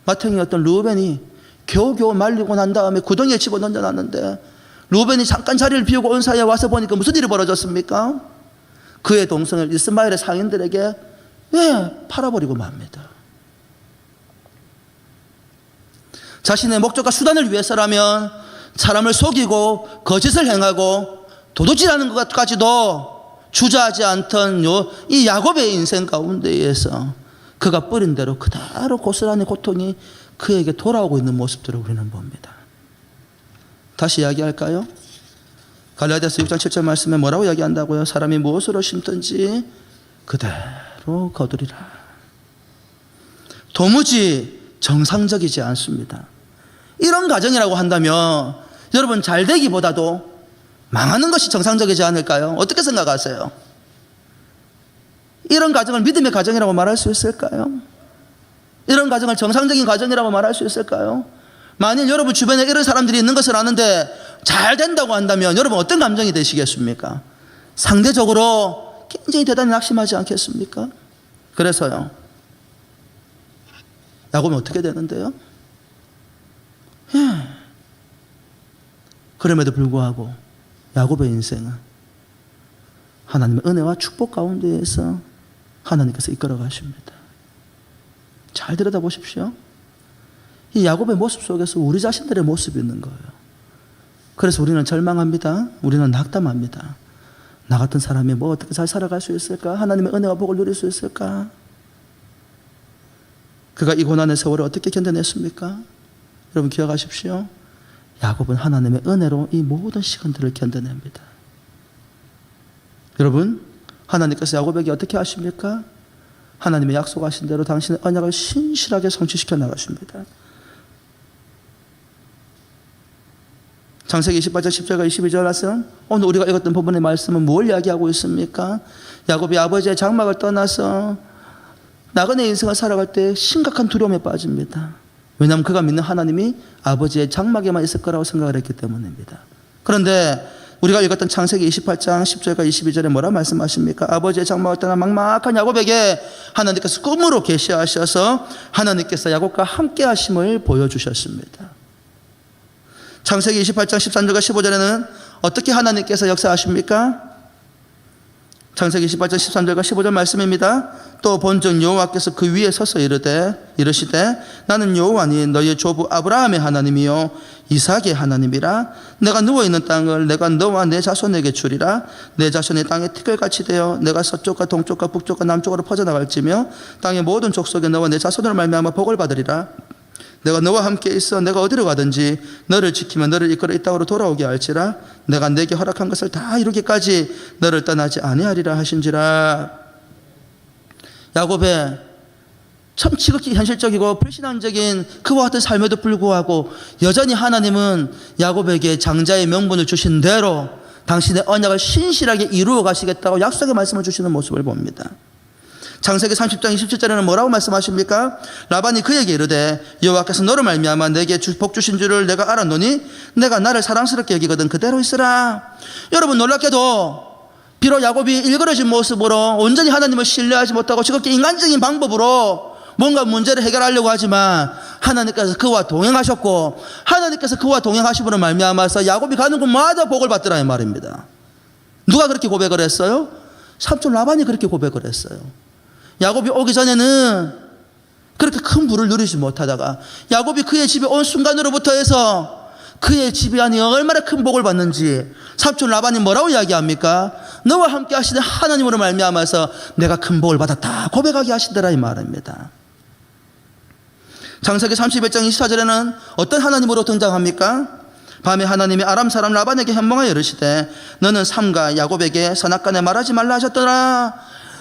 맏형이었던 루벤이 겨우겨우 말리고 난 다음에 구덩이에 집어넣어 놨는데 루벤이 잠깐 자리를 비우고 온 사이에 와서 보니까 무슨 일이 벌어졌습니까? 그의 동생을 이스마엘의 상인들에게 팔아버리고 맙니다. 자신의 목적과 수단을 위해서라면 사람을 속이고 거짓을 행하고 도둑질하는 것까지도 주저하지 않던 이 야곱의 인생 가운데에서 그가 뿌린 대로 그대로 고스란히 고통이 그에게 돌아오고 있는 모습들을 우리는 봅니다. 다시 이야기할까요? 갈라디아서 6장 7절 말씀에 뭐라고 이야기한다고요? 사람이 무엇으로 심든지 그대로 거두리라. 도무지 정상적이지 않습니다. 이런 가정이라고 한다면 여러분 잘 되기보다도 망하는 것이 정상적이지 않을까요? 어떻게 생각하세요? 이런 가정을 믿음의 가정이라고 말할 수 있을까요? 이런 가정을 정상적인 가정이라고 말할 수 있을까요? 만일 여러분 주변에 이런 사람들이 있는 것을 아는데 잘 된다고 한다면 여러분 어떤 감정이 되시겠습니까? 상대적으로 굉장히 대단히 낙심하지 않겠습니까? 그래서요, 야곱이 어떻게 되는데요? 그럼에도 불구하고 야곱의 인생은 하나님의 은혜와 축복 가운데에서 하나님께서 이끌어 가십니다. 잘 들여다보십시오. 이 야곱의 모습 속에서 우리 자신들의 모습이 있는 거예요. 그래서 우리는 절망합니다. 우리는 낙담합니다. 나 같은 사람이 뭐 어떻게 잘 살아갈 수 있을까? 하나님의 은혜와 복을 누릴 수 있을까? 그가 이 고난의 세월을 어떻게 견뎌냈습니까? 여러분 기억하십시오. 야곱은 하나님의 은혜로 이 모든 시간들을 견뎌냅니다. 여러분, 하나님께서 야곱에게 어떻게 하십니까? 하나님의 약속하신 대로 당신의 언약을 신실하게 성취시켜 나가십니다. 창세기 28장 10절과 22절 말씀, 오늘 우리가 읽었던 부분의 말씀은 뭘 이야기하고 있습니까? 야곱이 아버지의 장막을 떠나서 나그네 인생을 살아갈 때 심각한 두려움에 빠집니다. 왜냐하면 그가 믿는 하나님이 아버지의 장막에만 있을 거라고 생각을 했기 때문입니다. 그런데 우리가 읽었던 창세기 28장 10절과 22절에 뭐라 말씀하십니까? 아버지의 장막을 떠나 막막한 야곱에게 하나님께서 꿈으로 계시하셔서 하나님께서 야곱과 함께 하심을 보여주셨습니다. 창세기 28장 13절과 15절에는 어떻게 하나님께서 역사하십니까? 창세기 28장 13절과 15절 말씀입니다. 또 본즉 여호와께서 그 위에 서서 이르시되 나는 여호와니 너희의 조부 아브라함의 하나님이요 이삭의 하나님이라. 내가 누워있는 땅을 내가 너와 내 자손에게 주리라. 내 자손이 땅에 티끌같이 되어 내가 서쪽과 동쪽과 북쪽과 남쪽으로 퍼져나갈지며 땅의 모든 족속에 너와 내 자손으로 말미암아 복을 받으리라. 내가 너와 함께 있어 내가 어디로 가든지 너를 지키며 너를 이끌어 이 땅으로 돌아오게 할지라. 내가 내게 허락한 것을 다 이루기까지 너를 떠나지 아니하리라 하신지라. 야곱의 참 지극히 현실적이고 불신앙적인 그와 같은 삶에도 불구하고 여전히 하나님은 야곱에게 장자의 명분을 주신 대로 당신의 언약을 신실하게 이루어 가시겠다고 약속의 말씀을 주시는 모습을 봅니다. 창세기 30장 27절에는 뭐라고 말씀하십니까? 라반이 그에게 이르되 여호와께서 너로 말미암아 내게 복 주신 줄을 내가 알았노니 내가 나를 사랑스럽게 여기거든 그대로 있으라. 여러분 놀랍게도 비록 야곱이 일그러진 모습으로 온전히 하나님을 신뢰하지 못하고 지극히 인간적인 방법으로 뭔가 문제를 해결하려고 하지만 하나님께서 그와 동행하셨고 하나님께서 그와 동행하심으로 말미암아서 야곱이 가는 곳마다 복을 받더라 이 말입니다. 누가 그렇게 고백을 했어요? 삼촌 라반이 그렇게 고백을 했어요. 야곱이 오기 전에는 그렇게 큰 부를 누리지 못하다가 야곱이 그의 집에 온 순간으로부터 해서 그의 집이 아니 얼마나 큰 복을 받는지 삼촌 라반이 뭐라고 이야기합니까? 너와 함께 하시는 하나님으로 말미암아서 내가 큰 복을 받았다 고백하게 하시더라 이 말입니다. 창세기 31장 24절에는 어떤 하나님으로 등장합니까? 밤에 하나님이 아람 사람 라반에게 현몽하여 이르시되 너는 삼가 야곱에게 선악간에 말하지 말라 하셨더라.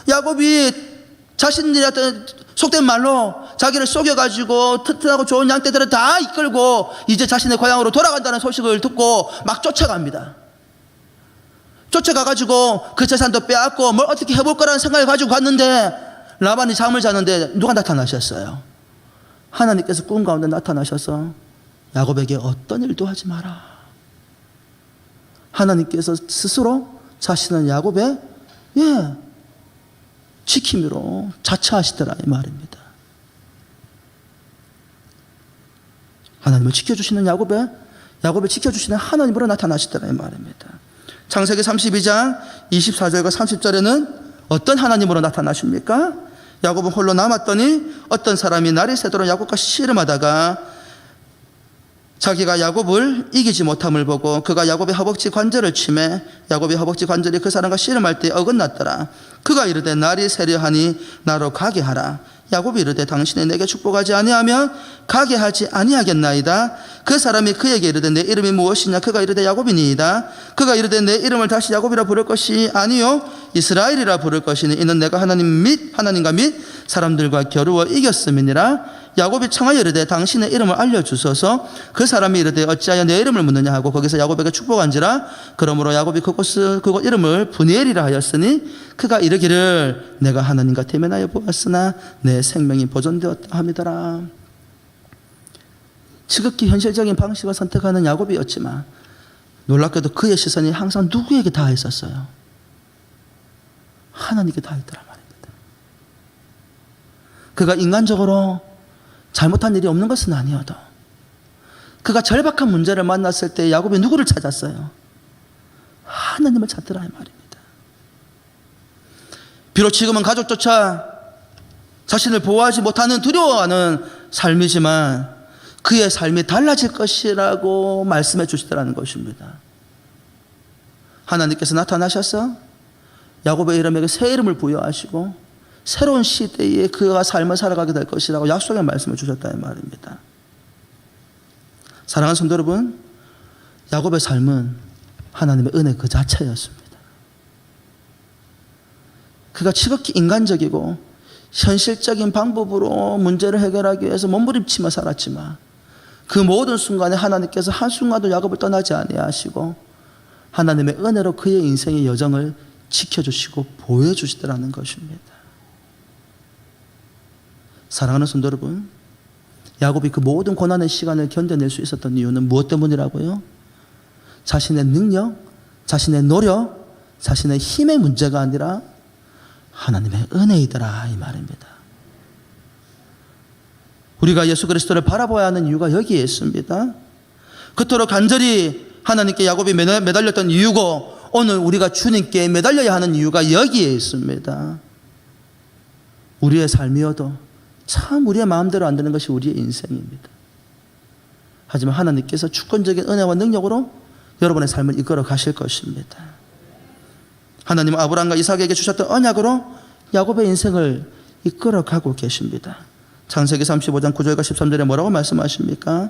야곱이 자신들이 어떤 속된 말로 자기를 속여가지고 튼튼하고 좋은 양떼들을 다 이끌고 이제 자신의 고향으로 돌아간다는 소식을 듣고 막 쫓아갑니다. 쫓아가가지고 그 재산도 빼앗고 뭘 어떻게 해볼 거라는 생각을 가지고 갔는데 라반이 잠을 자는데 누가 나타나셨어요? 하나님께서 꿈 가운데 나타나셔서 야곱에게 어떤 일도 하지 마라. 하나님께서 스스로 자신은 야곱의 지킴이로 자처하시더라 이 말입니다. 하나님을 지켜주시는 야곱을 지켜주시는 하나님으로 나타나시더라 이 말입니다. 창세기 32장 24절과 30절에는 어떤 하나님으로 나타나십니까? 야곱은 홀로 남았더니 어떤 사람이 날이 새도록 야곱과 씨름하다가 자기가 야곱을 이기지 못함을 보고 그가 야곱의 허벅지 관절을 치매 야곱의 허벅지 관절이 그 사람과 씨름할 때 어긋났더라. 그가 이르되 날이 새려하니 나로 가게 하라. 야곱이 이르되 당신이 내게 축복하지 아니하면 가게 하지 아니하겠나이다. 그 사람이 그에게 이르되 내 이름이 무엇이냐? 그가 이르되 야곱이니이다. 그가 이르되 내 이름을 다시 야곱이라 부를 것이 아니요 이스라엘이라 부를 것이니 이는 내가 하나님과 및 사람들과 겨루어 이겼음이니라. 야곱이 청하여 이르되 당신의 이름을 알려주소서. 그 사람이 이르되 어찌하여 내 이름을 묻느냐 하고 거기서 야곱에게 축복한지라. 그러므로 야곱이 그곳 이름을 브니엘이라 하였으니 그가 이르기를 내가 하나님과 대면하여 보았으나 내 생명이 보존되었다 함이더라. 지극히 현실적인 방식을 선택하는 야곱이었지만 놀랍게도 그의 시선이 항상 누구에게 다 있었어요? 하나님께 다 있더라 말입니다. 그가 인간적으로 잘못한 일이 없는 것은 아니어도 그가 절박한 문제를 만났을 때 야곱이 누구를 찾았어요? 하나님을 찾더라 이 말입니다. 비록 지금은 가족조차 자신을 보호하지 못하는 두려워하는 삶이지만 그의 삶이 달라질 것이라고 말씀해 주시더라는 것입니다. 하나님께서 나타나셔서 야곱의 이름에게 새 이름을 부여하시고 새로운 시대에 그가 삶을 살아가게 될 것이라고 약속의 말씀을 주셨다는 말입니다. 사랑하는 성도 여러분, 야곱의 삶은 하나님의 은혜 그 자체였습니다. 그가 지극히 인간적이고 현실적인 방법으로 문제를 해결하기 위해서 몸부림치며 살았지만 그 모든 순간에 하나님께서 한순간도 야곱을 떠나지 아니하시고 하나님의 은혜로 그의 인생의 여정을 지켜주시고 보여주시더라는 것입니다. 사랑하는 성도 여러분, 야곱이 그 모든 고난의 시간을 견뎌낼 수 있었던 이유는 무엇 때문이라고요? 자신의 능력, 자신의 노력, 자신의 힘의 문제가 아니라 하나님의 은혜이더라 이 말입니다. 우리가 예수 그리스도를 바라봐야 하는 이유가 여기에 있습니다. 그토록 간절히 하나님께 야곱이 매달렸던 이유고 오늘 우리가 주님께 매달려야 하는 이유가 여기에 있습니다. 우리의 삶이어도 참 우리의 마음대로 안 되는 것이 우리의 인생입니다. 하지만 하나님께서 주권적인 은혜와 능력으로 여러분의 삶을 이끌어 가실 것입니다. 하나님은 아브라함과 이삭에게 주셨던 언약으로 야곱의 인생을 이끌어 가고 계십니다. 창세기 35장 9절과 13절에 뭐라고 말씀하십니까?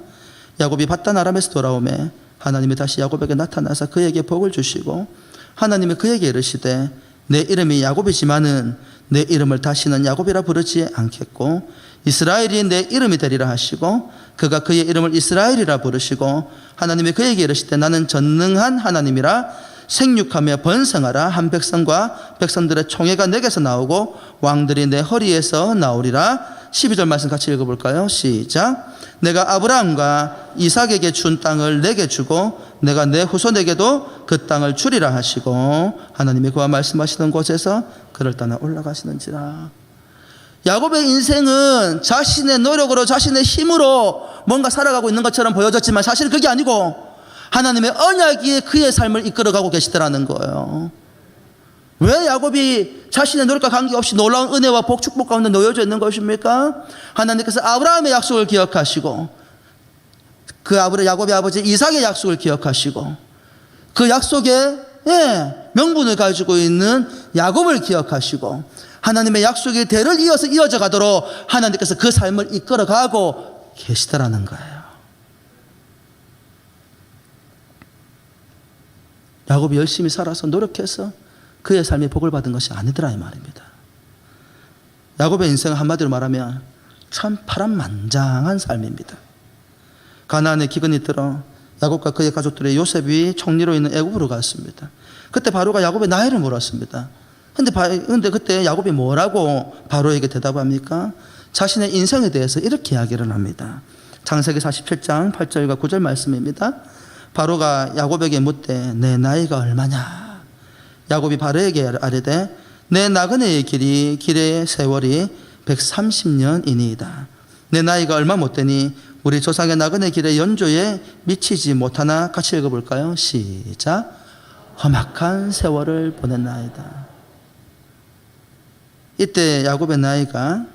야곱이 밧단 아람에서 돌아오매 하나님이 다시 야곱에게 나타나서 그에게 복을 주시고 하나님이 그에게 이르시되 내 이름이 야곱이지만은 내 이름을 다시는 야곱이라 부르지 않겠고 이스라엘이 내 이름이 되리라 하시고 그가 그의 이름을 이스라엘이라 부르시고 하나님이 그에게 이르시되 나는 전능한 하나님이라 생육하며 번성하라. 한 백성과 백성들의 총회가 내게서 나오고 왕들이 내 허리에서 나오리라. 12절 말씀 같이 읽어볼까요? 시작. 내가 아브라함과 이삭에게 준 땅을 내게 주고 내가 내 후손에게도 그 땅을 주리라 하시고 하나님이 그와 말씀하시던 곳에서 그를 떠나 올라가시는지라. 야곱의 인생은 자신의 노력으로 자신의 힘으로 뭔가 살아가고 있는 것처럼 보여졌지만 사실 그게 아니고 하나님의 언약이 그의 삶을 이끌어가고 계시더라는 거예요. 왜 야곱이 자신의 노력과 관계없이 놀라운 은혜와 복, 축복 가운데 놓여져 있는 것입니까? 하나님께서 아브라함의 약속을 기억하시고 그 야곱의 아버지 이삭의 약속을 기억하시고 그 약속의 명분을 가지고 있는 야곱을 기억하시고 하나님의 약속의 대를 이어서 이어져 가도록 하나님께서 그 삶을 이끌어가고 계시더라는 거예요. 야곱이 열심히 살아서 노력해서 그의 삶이 복을 받은 것이 아니더라 이 말입니다. 야곱의 인생은 한마디로 말하면 참 파란만장한 삶입니다. 가나안에 기근이 들어 야곱과 그의 가족들의 요셉이 총리로 있는 애굽으로 갔습니다. 그때 바로가 야곱의 나이를 물었습니다. 근데 그때 야곱이 뭐라고 바로에게 대답합니까? 자신의 인생에 대해서 이렇게 이야기를 합니다. 창세기 47장 8절과 9절 말씀입니다. 바로가 야곱에게 묻되 내 나이가 얼마냐? 야곱이 바로에게 아뢰되 내 나그네의 길의 세월이 130년이니이다. 내 나이가 얼마 못되니 우리 조상의 나그네 길의 연조에 미치지 못하나. 같이 읽어볼까요? 시작. 험악한 세월을 보냈나이다. 이때 야곱의 나이가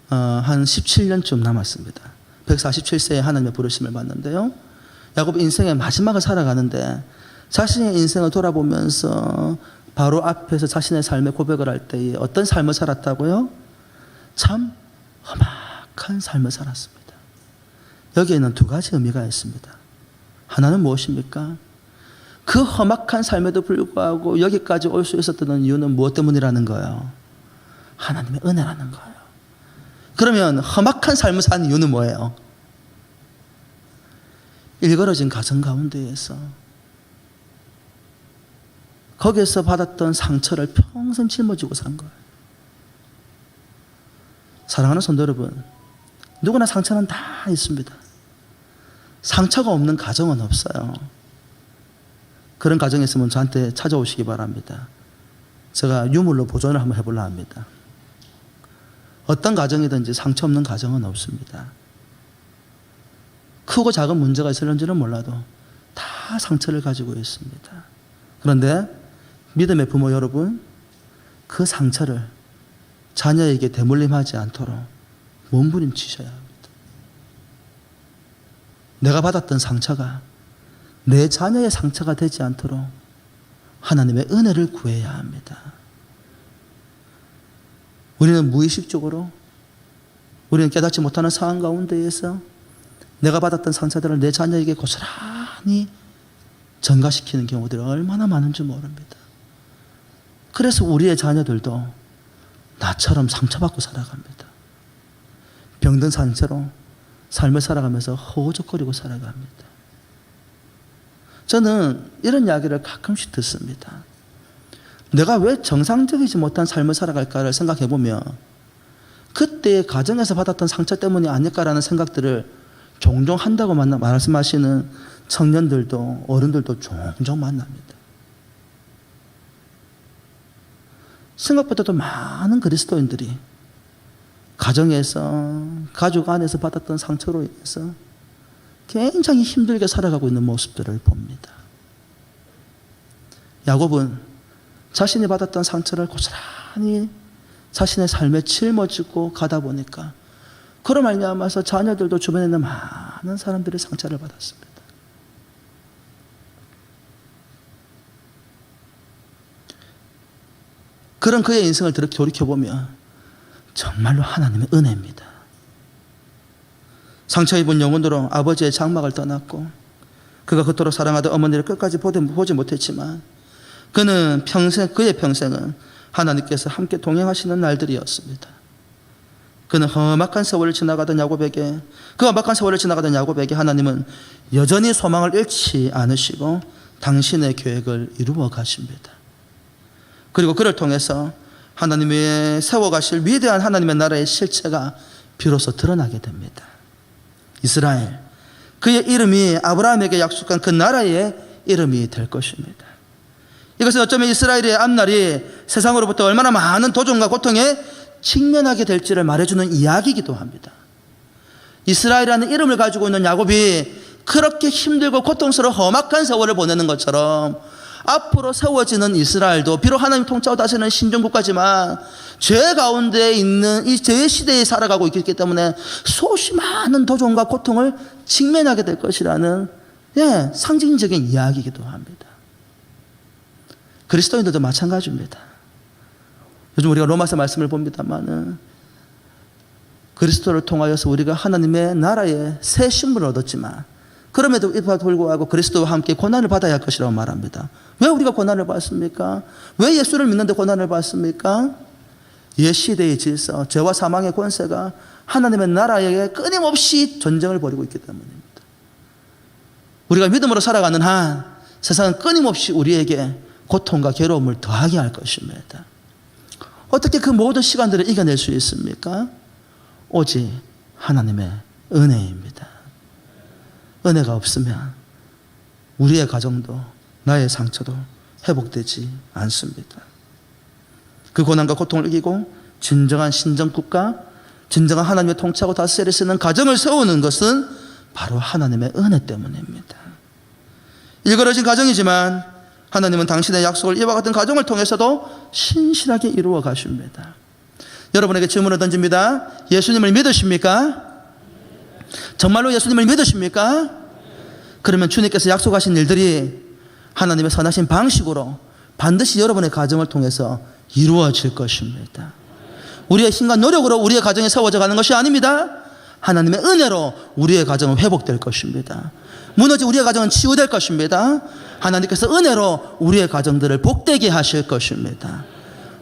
한 17년쯤 남았습니다. 147세에 하나님의 부르심을 받는데요. 야곱 인생의 마지막을 살아가는데 자신의 인생을 돌아보면서 바로 앞에서 자신의 삶의 고백을 할 때에 어떤 삶을 살았다고요? 참 험악한 삶을 살았습니다. 여기에는 두 가지 의미가 있습니다. 하나는 무엇입니까? 그 험악한 삶에도 불구하고 여기까지 올 수 있었던 이유는 무엇 때문이라는 거예요? 하나님의 은혜라는 거예요. 그러면 험악한 삶을 산 이유는 뭐예요? 일그러진 가정 가운데에서 거기에서 받았던 상처를 평생 짊어지고 산 거예요. 사랑하는 성도 여러분, 누구나 상처는 다 있습니다. 상처가 없는 가정은 없어요. 그런 가정이 있으면 저한테 찾아오시기 바랍니다. 제가 유물로 보존을 한번 해보려 합니다. 어떤 가정이든지 상처 없는 가정은 없습니다. 크고 작은 문제가 있을는지는 몰라도 다 상처를 가지고 있습니다. 그런데 믿음의 부모 여러분, 그 상처를 자녀에게 대물림하지 않도록 몸부림치셔야 합니다. 내가 받았던 상처가 내 자녀의 상처가 되지 않도록 하나님의 은혜를 구해야 합니다. 우리는 무의식적으로, 우리는 깨닫지 못하는 상황 가운데에서 내가 받았던 상처들을 내 자녀에게 고스란히 전가시키는 경우들이 얼마나 많은지 모릅니다. 그래서 우리의 자녀들도 나처럼 상처받고 살아갑니다. 병든 상처로 삶을 살아가면서 허우적거리고 살아갑니다. 저는 이런 이야기를 가끔씩 듣습니다. 내가 왜 정상적이지 못한 삶을 살아갈까를 생각해 보면 그때의 가정에서 받았던 상처 때문이 아닐까라는 생각들을 종종 한다고 말씀하시는 청년들도 어른들도 종종 만납니다. 생각보다도 많은 그리스도인들이 가정에서, 가족 안에서 받았던 상처로 인해서 굉장히 힘들게 살아가고 있는 모습들을 봅니다. 야곱은 자신이 받았던 상처를 고스란히 자신의 삶에 짊어지고 가다 보니까 그로 말미암아서 자녀들도 주변에 있는 많은 사람들의 상처를 받았습니다. 그런 그의 인생을 돌이켜보면 정말로 하나님의 은혜입니다. 상처 입은 영혼으로 아버지의 장막을 떠났고 그가 그토록 사랑하던 어머니를 끝까지 보지 못했지만 그는 그의 평생은 하나님께서 함께 동행하시는 날들이었습니다. 그는 험악한 세월을 지나가던 야곱에게 하나님은 여전히 소망을 잃지 않으시고 당신의 계획을 이루어 가십니다. 그리고 그를 통해서 하나님의 세워가실 위대한 하나님의 나라의 실체가 비로소 드러나게 됩니다. 이스라엘, 그의 이름이 아브라함에게 약속한 그 나라의 이름이 될 것입니다. 이것은 어쩌면 이스라엘의 앞날이 세상으로부터 얼마나 많은 도전과 고통에 직면하게 될지를 말해주는 이야기이기도 합니다. 이스라엘이라는 이름을 가지고 있는 야곱이 그렇게 힘들고 고통스러운 험악한 세월을 보내는 것처럼 앞으로 세워지는 이스라엘도 비록 하나님 통치하고 다스리는 신정국가지만 죄 가운데 있는 이 죄 시대에 살아가고 있기 때문에 수없이 많은 도전과 고통을 직면하게 될 것이라는 상징적인 이야기이기도 합니다. 그리스도인들도 마찬가지입니다. 요즘 우리가 로마서 말씀을 봅니다만은 그리스도를 통하여서 우리가 하나님의 나라의 새 신분을 얻었지만 그럼에도 불구하고 그리스도와 함께 고난을 받아야 할 것이라고 말합니다. 왜 우리가 고난을 받습니까? 왜 예수를 믿는데 고난을 받습니까? 옛 시대의 질서, 죄와 사망의 권세가 하나님의 나라에 끊임없이 전쟁을 벌이고 있기 때문입니다. 우리가 믿음으로 살아가는 한 세상은 끊임없이 우리에게 고통과 괴로움을 더하게 할 것입니다. 어떻게 그 모든 시간들을 이겨낼 수 있습니까? 오직 하나님의 은혜입니다. 은혜가 없으면 우리의 가정도 나의 상처도 회복되지 않습니다. 그 고난과 고통을 이기고 진정한 신정국가, 진정한 하나님의 통치하고 다스리를 쓰는 가정을 세우는 것은 바로 하나님의 은혜 때문입니다. 일그러진 가정이지만 하나님은 당신의 약속을 이와 같은 가정을 통해서도 신실하게 이루어 가십니다. 여러분에게 질문을 던집니다. 예수님을 믿으십니까? 정말로 예수님을 믿으십니까? 그러면 주님께서 약속하신 일들이 하나님의 선하신 방식으로 반드시 여러분의 가정을 통해서 이루어질 것입니다. 우리의 힘과 노력으로 우리의 가정이 세워져 가는 것이 아닙니다. 하나님의 은혜로 우리의 가정은 회복될 것입니다. 무너진 우리의 가정은 치유될 것입니다. 하나님께서 은혜로 우리의 가정들을 복되게 하실 것입니다.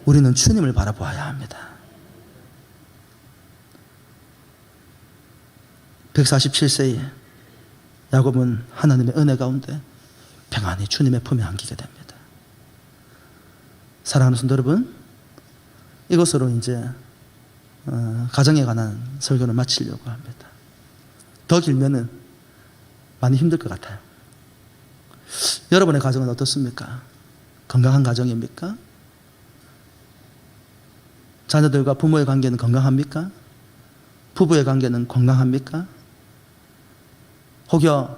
우리는 주님을 바라보아야 합니다. 147세에 야곱은 하나님의 은혜 가운데 평안히 주님의 품에 안기게 됩니다. 사랑하는 성도 여러분, 이것으로 이제 가정에 관한 설교를 마치려고 합니다. 더 길면은 많이 힘들 것 같아요. 여러분의 가정은 어떻습니까? 건강한 가정입니까? 자녀들과 부모의 관계는 건강합니까? 부부의 관계는 건강합니까? 혹여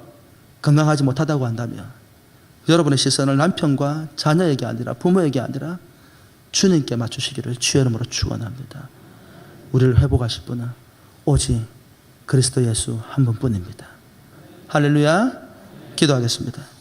건강하지 못하다고 한다면 여러분의 시선을 남편과 자녀에게 아니라 부모에게 아니라 주님께 맞추시기를 주의 이름으로 축원합니다. 우리를 회복하실 분은 오직 그리스도 예수 한 분뿐입니다. 할렐루야. 기도하겠습니다.